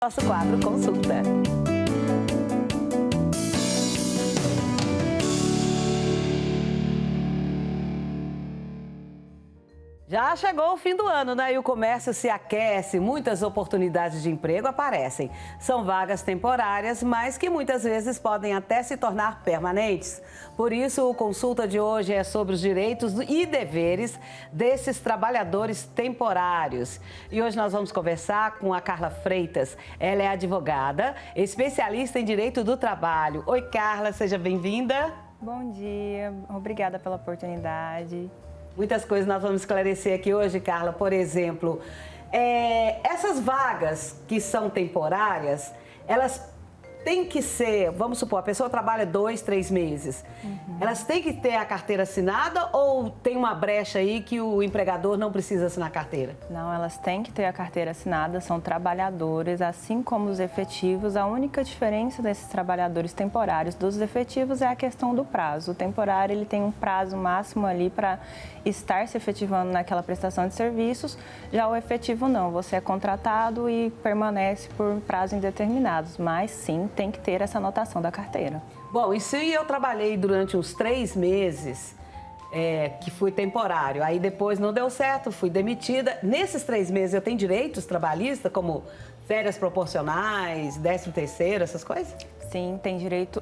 Nosso quadro Consulta. Já chegou o fim do ano, né? E o comércio se aquece, muitas oportunidades de emprego aparecem. São vagas temporárias, mas que muitas vezes podem até se tornar permanentes. Por isso, o Consulta de hoje é sobre os direitos e deveres desses trabalhadores temporários. E hoje nós vamos conversar com a Carla Freitas. Ela é advogada, especialista em direito do trabalho. Oi, Carla, seja bem-vinda. Bom dia, obrigada pela oportunidade. Muitas coisas nós vamos esclarecer aqui hoje, Carla. Por exemplo, essas vagas que são temporárias, elas têm que ser, vamos supor, a pessoa trabalha 2, 3 meses. Elas têm que ter a carteira assinada ou tem uma brecha aí que o empregador não precisa assinar a carteira? Não, elas têm que ter a carteira assinada, são trabalhadores, assim como os efetivos. A única diferença desses trabalhadores temporários dos efetivos é a questão do prazo. O temporário, ele tem um prazo máximo ali para estar se efetivando naquela prestação de serviços. Já o efetivo não, você é contratado e permanece por prazo indeterminados, mas sim, tem que ter essa anotação da carteira. Bom, e se eu trabalhei durante uns 3 meses, que fui temporário, aí depois não deu certo, fui demitida, nesses 3 meses eu tenho direitos trabalhistas, como férias proporcionais, 13º, essas coisas? Sim, tem direito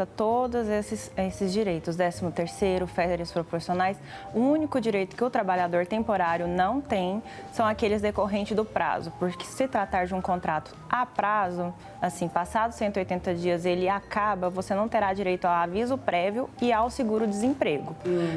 a todos esses direitos, 13º, férias proporcionais. O único direito que o trabalhador temporário não tem são aqueles decorrentes do prazo, porque se tratar de um contrato a prazo, assim, passados 180 dias ele acaba, você não terá direito ao aviso prévio e ao seguro-desemprego.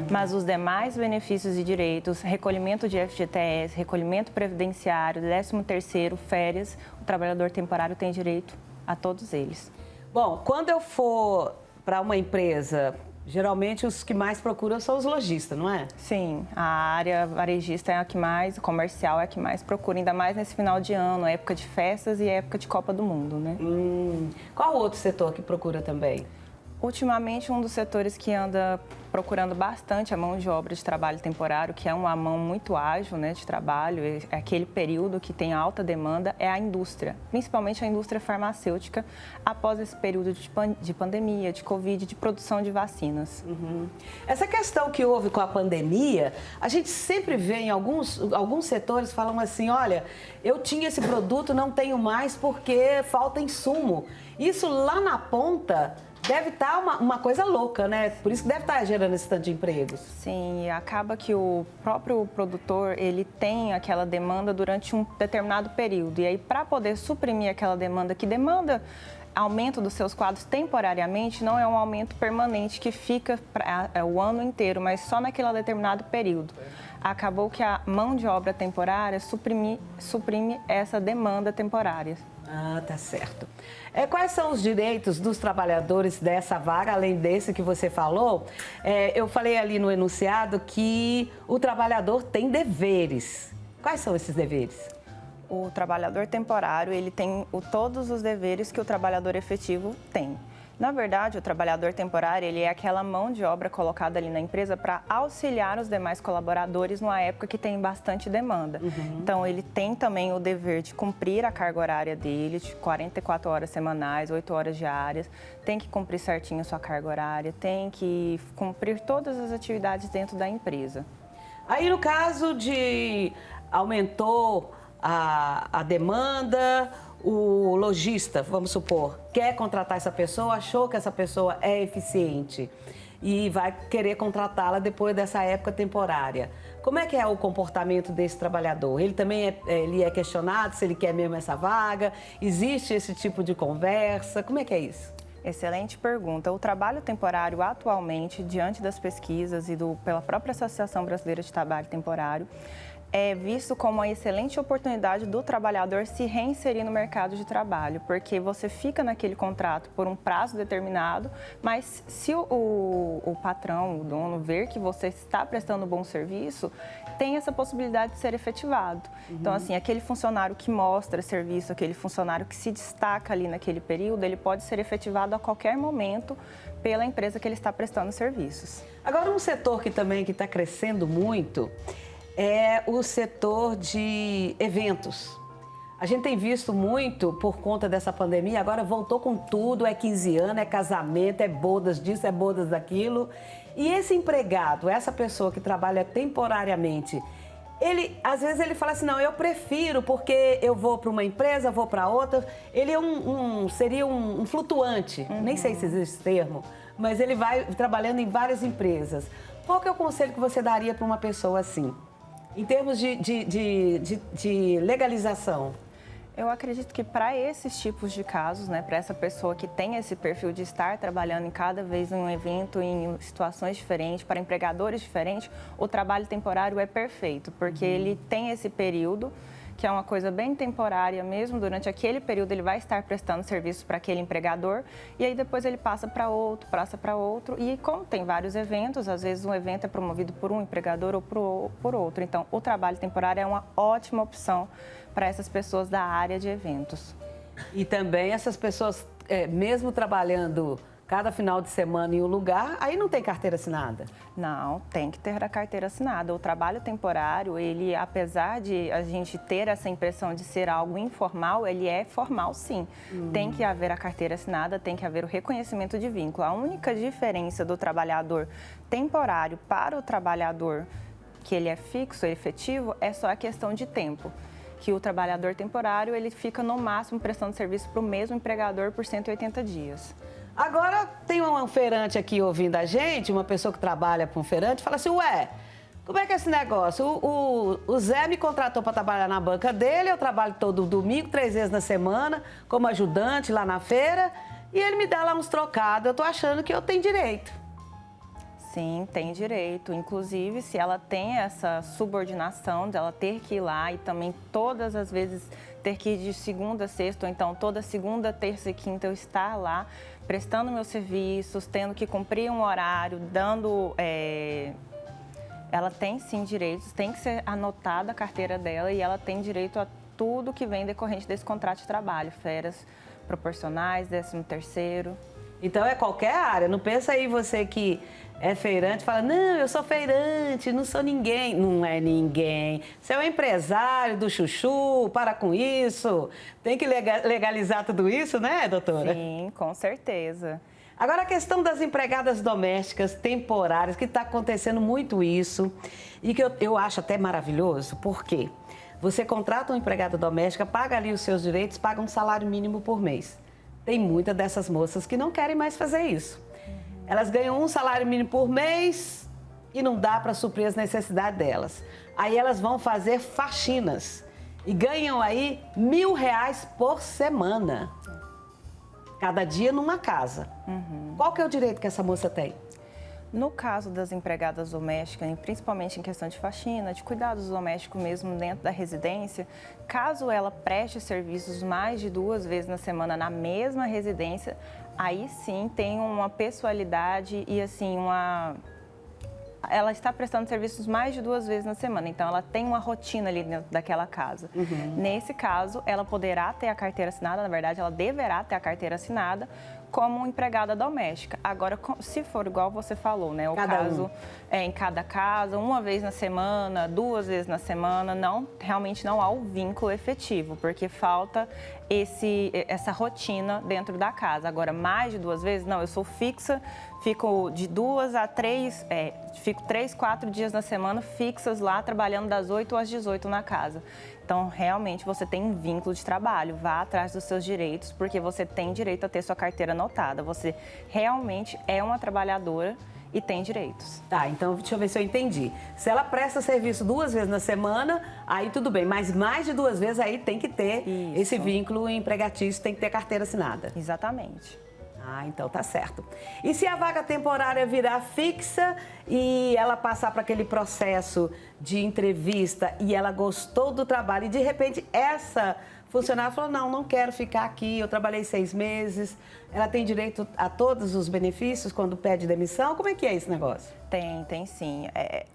Mas os demais benefícios e direitos, recolhimento de FGTS, recolhimento previdenciário, 13º, férias, o trabalhador temporário tem direito a todos eles. Bom, quando eu for para uma empresa, geralmente os que mais procuram são os lojistas, não é? Sim, a área varejista é a que mais, o comercial é a que mais procura, ainda mais nesse final de ano, época de festas e época de Copa do Mundo, né? Qual outro setor que procura também? Ultimamente, um dos setores que anda procurando bastante a mão de obra de trabalho temporário, que é uma mão muito ágil, né, de trabalho, é aquele período que tem alta demanda, é a indústria, principalmente a indústria farmacêutica, após esse período de pandemia, de Covid, de produção de vacinas. Essa questão que houve com a pandemia, a gente sempre vê em alguns setores falam assim, olha, eu tinha esse produto, não tenho mais porque falta insumo. Isso lá na ponta deve estar uma coisa louca, né? Por isso que deve estar gerando esse tanto de empregos. Sim, e acaba que o próprio produtor, ele tem aquela demanda durante um determinado período. E aí, para poder suprimir aquela demanda, que demanda aumento dos seus quadros temporariamente, não é um aumento permanente que fica o ano inteiro, mas só naquele determinado período. Acabou que a mão de obra temporária suprime essa demanda temporária. Ah, tá certo. Quais são os direitos dos trabalhadores dessa vaga, além desse que você falou? Eu falei ali no enunciado que o trabalhador tem deveres. Quais são esses deveres? O trabalhador temporário, ele tem todos os deveres que o trabalhador efetivo tem. Na verdade, o trabalhador temporário, ele é aquela mão de obra colocada ali na empresa para auxiliar os demais colaboradores numa época que tem bastante demanda. Então, ele tem também o dever de cumprir a carga horária dele, de 44 horas semanais, 8 horas diárias, tem que cumprir certinho a sua carga horária, tem que cumprir todas as atividades dentro da empresa. Aí, no caso de aumentou a demanda, o lojista, vamos supor, quer contratar essa pessoa, achou que essa pessoa é eficiente e vai querer contratá-la depois dessa época temporária. Como é que é o comportamento desse trabalhador? Ele também ele é questionado se ele quer mesmo essa vaga? Existe esse tipo de conversa? Como é que é isso? Excelente pergunta. O trabalho temporário atualmente, diante das pesquisas e pela própria Associação Brasileira de Trabalho Temporário, é visto como uma excelente oportunidade do trabalhador se reinserir no mercado de trabalho, porque você fica naquele contrato por um prazo determinado, mas se o patrão, o dono, ver que você está prestando bom serviço, tem essa possibilidade de ser efetivado. Então, assim, aquele funcionário que mostra serviço, aquele funcionário que se destaca ali naquele período, ele pode ser efetivado a qualquer momento pela empresa que ele está prestando serviços. Agora, um setor que também está crescendo muito é o setor de eventos. A gente tem visto muito por conta dessa pandemia, agora voltou com tudo, é 15 anos, é casamento, é bodas disso, é bodas daquilo. E esse empregado, essa pessoa que trabalha temporariamente, às vezes ele fala assim, não, eu prefiro porque eu vou para uma empresa, vou para outra. Ele seria um flutuante, nem sei se existe esse termo, mas ele vai trabalhando em várias empresas. Qual que é o conselho que você daria para uma pessoa assim, em termos de legalização? Eu acredito que para esses tipos de casos, né, para essa pessoa que tem esse perfil de estar trabalhando em cada vez em um evento, em situações diferentes, para empregadores diferentes, o trabalho temporário é perfeito, porque ele tem esse período, que é uma coisa bem temporária mesmo, durante aquele período ele vai estar prestando serviço para aquele empregador e aí depois ele passa para outro e como tem vários eventos, às vezes um evento é promovido por um empregador ou por outro, então o trabalho temporário é uma ótima opção para essas pessoas da área de eventos. E também essas pessoas, mesmo trabalhando cada final de semana em um lugar, aí não tem carteira assinada? Não, tem que ter a carteira assinada. O trabalho temporário, ele, apesar de a gente ter essa impressão de ser algo informal, ele é formal sim. Tem que haver a carteira assinada, tem que haver o reconhecimento de vínculo. A única diferença do trabalhador temporário para o trabalhador que ele é fixo, efetivo, é só a questão de tempo. Que o trabalhador temporário, ele fica no máximo prestando serviço para o mesmo empregador por 180 dias. Agora tem um feirante aqui ouvindo a gente, uma pessoa que trabalha para um feirante, fala assim, ué, como é que é esse negócio? O Zé me contratou para trabalhar na banca dele, eu trabalho todo domingo, 3 vezes na semana, como ajudante lá na feira, e ele me dá lá uns trocados, eu tô achando que eu tenho direito. Sim, tem direito. Inclusive, se ela tem essa subordinação de ela ter que ir lá e também todas as vezes ter que ir de segunda a sexta, ou então toda segunda, terça e quinta eu estar lá, prestando meus serviços, tendo que cumprir um horário, dando... Ela tem sim direitos, tem que ser anotada a carteira dela e ela tem direito a tudo que vem decorrente desse contrato de trabalho, férias proporcionais, 13º. Então é qualquer área, não pensa aí você que é feirante, fala, não, eu sou feirante, não sou ninguém. Não é ninguém. Você é um empresário do chuchu, para com isso. Tem que legalizar tudo isso, né, doutora? Sim, com certeza. Agora a questão das empregadas domésticas temporárias, que está acontecendo muito isso, e que eu acho até maravilhoso, porque você contrata uma empregada doméstica, paga ali os seus direitos, paga um salário mínimo por mês. Tem muitas dessas moças que não querem mais fazer isso. Elas ganham um salário mínimo por mês e não dá para suprir as necessidades delas. Aí elas vão fazer faxinas e ganham aí R$1.000 por semana. Cada dia numa casa. Qual que é o direito que essa moça tem? No caso das empregadas domésticas, principalmente em questão de faxina, de cuidados domésticos mesmo dentro da residência, caso ela preste serviços mais de 2 vezes na semana na mesma residência, aí sim tem uma pessoalidade e assim ela está prestando serviços mais de 2 vezes na semana, então ela tem uma rotina ali dentro daquela casa. Nesse caso, ela poderá ter a carteira assinada, na verdade, ela deverá ter a carteira assinada como empregada doméstica. Agora, se for igual você falou, né? O caso é em cada casa, 1 vez na semana, 2 vezes na semana, realmente não há o vínculo efetivo, porque falta essa rotina dentro da casa. Agora, mais de 2 vezes, não, eu sou fixa, fico de 2 a 3, fico 3, 4 dias na semana fixas lá, trabalhando das 8 às 18 na casa. Então, realmente, você tem um vínculo de trabalho, vá atrás dos seus direitos, porque você tem direito a ter sua carteira anotada. Você realmente é uma trabalhadora e tem direitos. Tá, então deixa eu ver se eu entendi. Se ela presta serviço 2 vezes na semana, aí tudo bem, mas mais de 2 vezes aí tem que ter esse vínculo empregatício, tem que ter carteira assinada. Exatamente. Ah, então tá certo. E se a vaga temporária virar fixa e ela passar para aquele processo de entrevista e ela gostou do trabalho e de repente essa funcionária falou, não quero ficar aqui, eu trabalhei 6 meses, ela tem direito a todos os benefícios quando pede demissão? Como é que é esse negócio? Tem sim.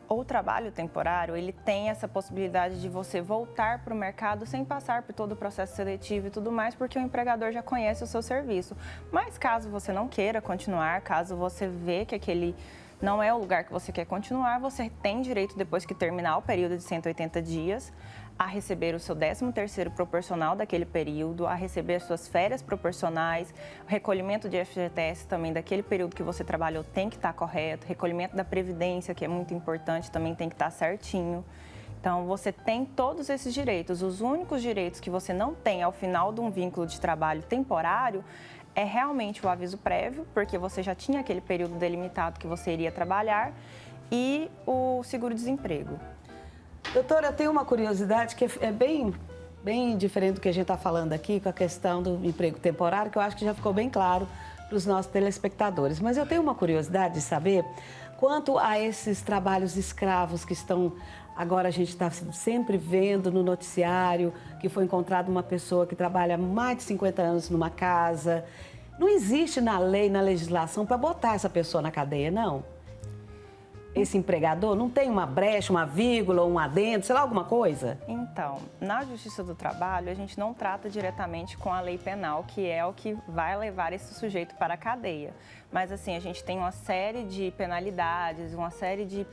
O trabalho temporário, ele tem essa possibilidade de você voltar para o mercado sem passar por todo o processo seletivo e tudo mais, porque o empregador já conhece o seu serviço. Mas caso você não queira continuar, caso você vê que aquele não é o lugar que você quer continuar, você tem direito, depois que terminar o período de 180 dias, a receber o seu 13º proporcional daquele período, a receber suas férias proporcionais, o recolhimento de FGTS também daquele período que você trabalhou tem que estar correto, recolhimento da Previdência, que é muito importante, também tem que estar certinho. Então, você tem todos esses direitos. Os únicos direitos que você não tem ao final de um vínculo de trabalho temporário é realmente o aviso prévio, porque você já tinha aquele período delimitado que você iria trabalhar, e o seguro-desemprego. Doutora, tem uma curiosidade que é bem diferente do que a gente está falando aqui com a questão do emprego temporário, que eu acho que já ficou bem claro para os nossos telespectadores. Mas eu tenho uma curiosidade de saber quanto a esses trabalhos escravos que estão... Agora a gente está sempre vendo no noticiário que foi encontrada uma pessoa que trabalha mais de 50 anos numa casa. Não existe na lei, na legislação, para botar essa pessoa na cadeia, não? Esse empregador não tem uma brecha, uma vírgula, um adendo, sei lá, alguma coisa? Então, na Justiça do Trabalho, a gente não trata diretamente com a lei penal, que é o que vai levar esse sujeito para a cadeia. Mas, assim, a gente tem uma série de penalidades, uma série de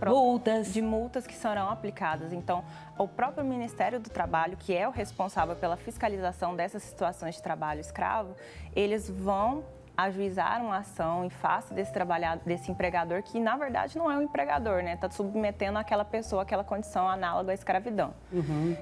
multas que serão aplicadas. Então, o próprio Ministério do Trabalho, que é o responsável pela fiscalização dessas situações de trabalho escravo, eles vão ajuizar uma ação em face desse empregador, que na verdade não é um empregador, né? Está submetendo aquela pessoa àquela condição análoga à escravidão.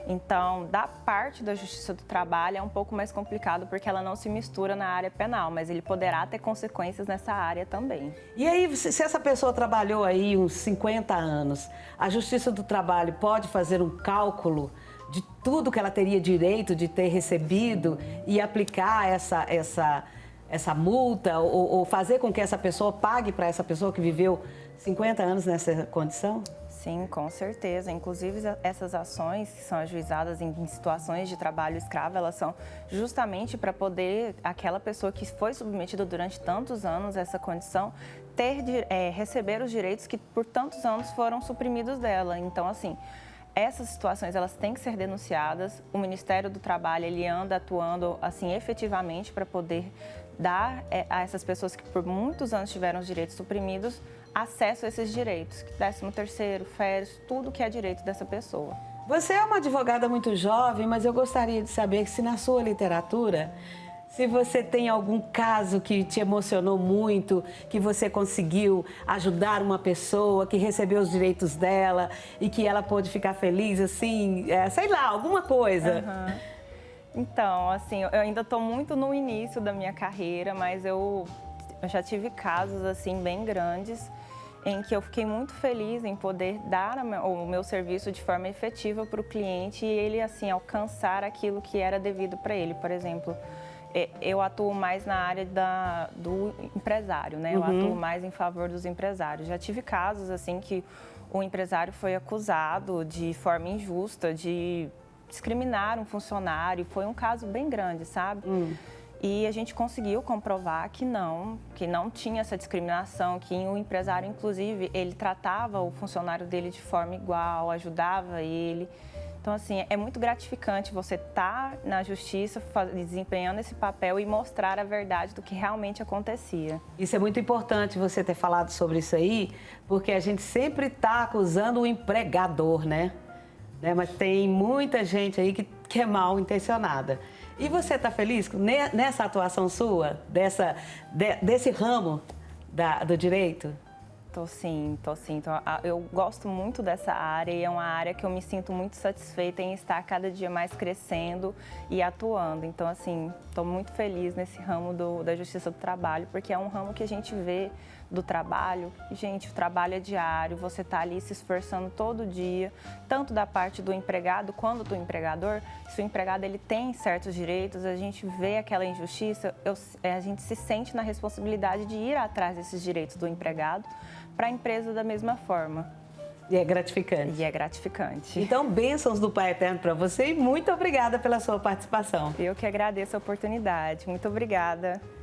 Então, da parte da Justiça do Trabalho é um pouco mais complicado, porque ela não se mistura na área penal, mas ele poderá ter consequências nessa área também. E aí, se essa pessoa trabalhou aí uns 50 anos, a Justiça do Trabalho pode fazer um cálculo de tudo que ela teria direito de ter recebido e aplicar essa multa ou fazer com que essa pessoa pague para essa pessoa que viveu 50 anos nessa condição? Sim, com certeza. Inclusive, essas ações que são ajuizadas em situações de trabalho escravo, elas são justamente para poder aquela pessoa que foi submetida durante tantos anos a essa condição receber os direitos que por tantos anos foram suprimidos dela. Então, assim, essas situações, elas têm que ser denunciadas. O Ministério do Trabalho, ele anda atuando, assim, efetivamente para poder dar a essas pessoas que por muitos anos tiveram os direitos suprimidos, acesso a esses direitos, 13º, férias, tudo que é direito dessa pessoa. Você é uma advogada muito jovem, mas eu gostaria de saber se na sua literatura, se você tem algum caso que te emocionou muito, que você conseguiu ajudar uma pessoa, que recebeu os direitos dela e que ela pôde ficar feliz, assim, sei lá, alguma coisa. Então, assim, eu ainda estou muito no início da minha carreira, mas eu já tive casos, assim, bem grandes, em que eu fiquei muito feliz em poder dar o meu serviço de forma efetiva para o cliente e ele, assim, alcançar aquilo que era devido para ele. Por exemplo, eu atuo mais na área do empresário, né? Eu atuo mais em favor dos empresários. Já tive casos, assim, que o empresário foi acusado de forma injusta de discriminar um funcionário. Foi um caso bem grande, sabe? E a gente conseguiu comprovar que não tinha essa discriminação, que o empresário, inclusive, ele tratava o funcionário dele de forma igual, ajudava ele. Então, assim, é muito gratificante você estar na justiça desempenhando esse papel e mostrar a verdade do que realmente acontecia. Isso é muito importante você ter falado sobre isso aí, porque a gente sempre está acusando o empregador, né? Mas tem muita gente aí que é mal intencionada. E você está feliz nessa atuação sua, desse ramo do direito? Tô sim. Eu gosto muito dessa área e é uma área que eu me sinto muito satisfeita em estar cada dia mais crescendo e atuando. Então, assim, estou muito feliz nesse ramo da Justiça do Trabalho, porque é um ramo que a gente vê do trabalho. Gente, o trabalho é diário, você está ali se esforçando todo dia, tanto da parte do empregado quanto do empregador. Se o empregado ele tem certos direitos, a gente vê aquela injustiça, a gente se sente na responsabilidade de ir atrás desses direitos do empregado para a empresa da mesma forma. E é gratificante. E é gratificante. Então, bênçãos do Pai Eterno para você e muito obrigada pela sua participação. Eu que agradeço a oportunidade. Muito obrigada.